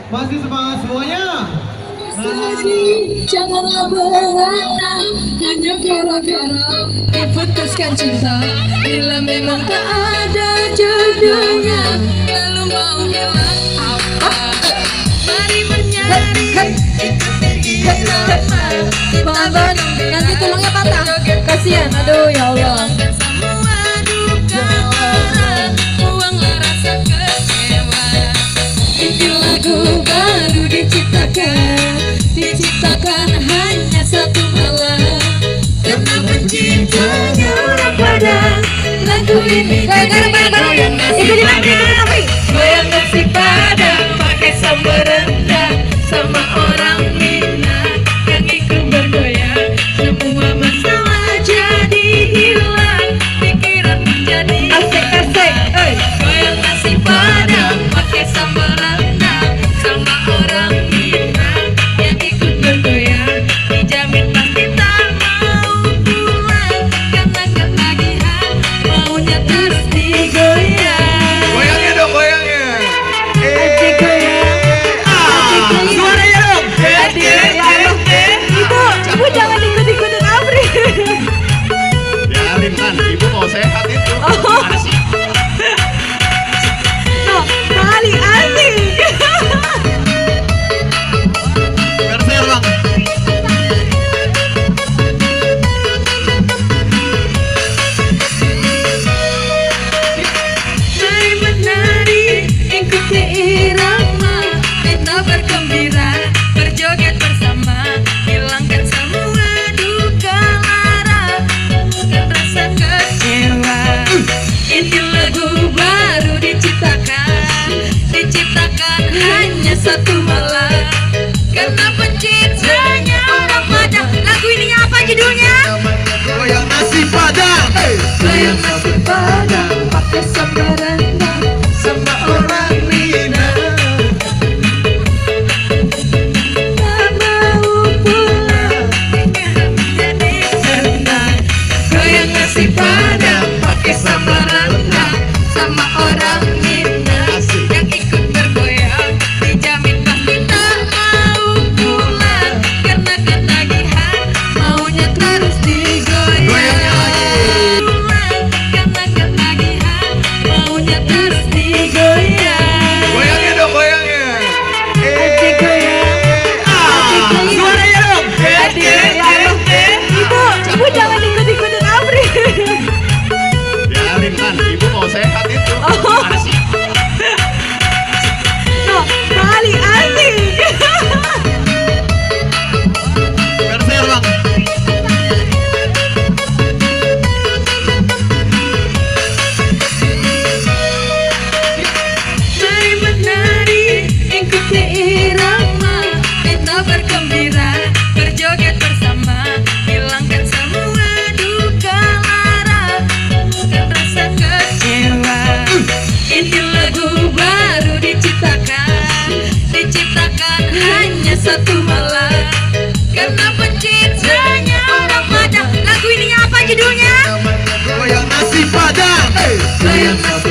Masih semangat semuanya. Janganlah berharap hanya gara-gara diputuskan cinta. Bila memang tak ada jodohnya, lalu mau bilang apa? Mari mencari Bang, nanti tulangnya patah. Kasihan, aduh ya Allah. Lagu baru diciptakan hanya satu malam. Karena mencintainya orang pada lagu ini. Goyang nasi padang pakai sambal rendang sama orang Minang yang ikut bergoyang. Semua masalah jadi hilang, pikiran menjadi asik-asik. Goyang nasi padang pakai sambal rendang sama orang Minang yang ikut bergoyang. Dijamin pasti tak mau pulang, karena ketagihan maunya terus digoyang. Goyangnya dong, goyangnya. Adik goyang, Suaranya dong. Ibu jangan ikut-ikutin Apri. Biarin kan, ibu mau sehat itu. Asik. Tuh, kali asik. malam. Karena penciptanya orang Padang. Lagu ini apa judulnya? Goyang nasi padang. Goyang nasi Padang pakai sambal rendang Sama orang Minang. tak mau pulang jadi senang. Goyang nasi Padang pakai sambal rendang sama orang Minang yang ikut bergoyang dijamin pasti tak mau pulang karena ketagihan maunya terus digoyang. Pulang karena ketagihan maunya terus digoyang. Goyangnya dong, goyangnya. Adik goyang. Suaranya dong. Ibu jangan ikut-ikutin Apri. Biarin kan, ibu mau sehat itu. Gimana sih? No, kali asik. Berser bang. Mari menari, ikuti irama, kita bergembira, berjoget bersama, hilangkan semua duka lara, bukan rasa kecewa. Ini lagu baru diciptakan hanya satu malam, karena penciptanya orang Padang. Lagu ini apa judulnya? Goyang nasi padang. Goyang nasi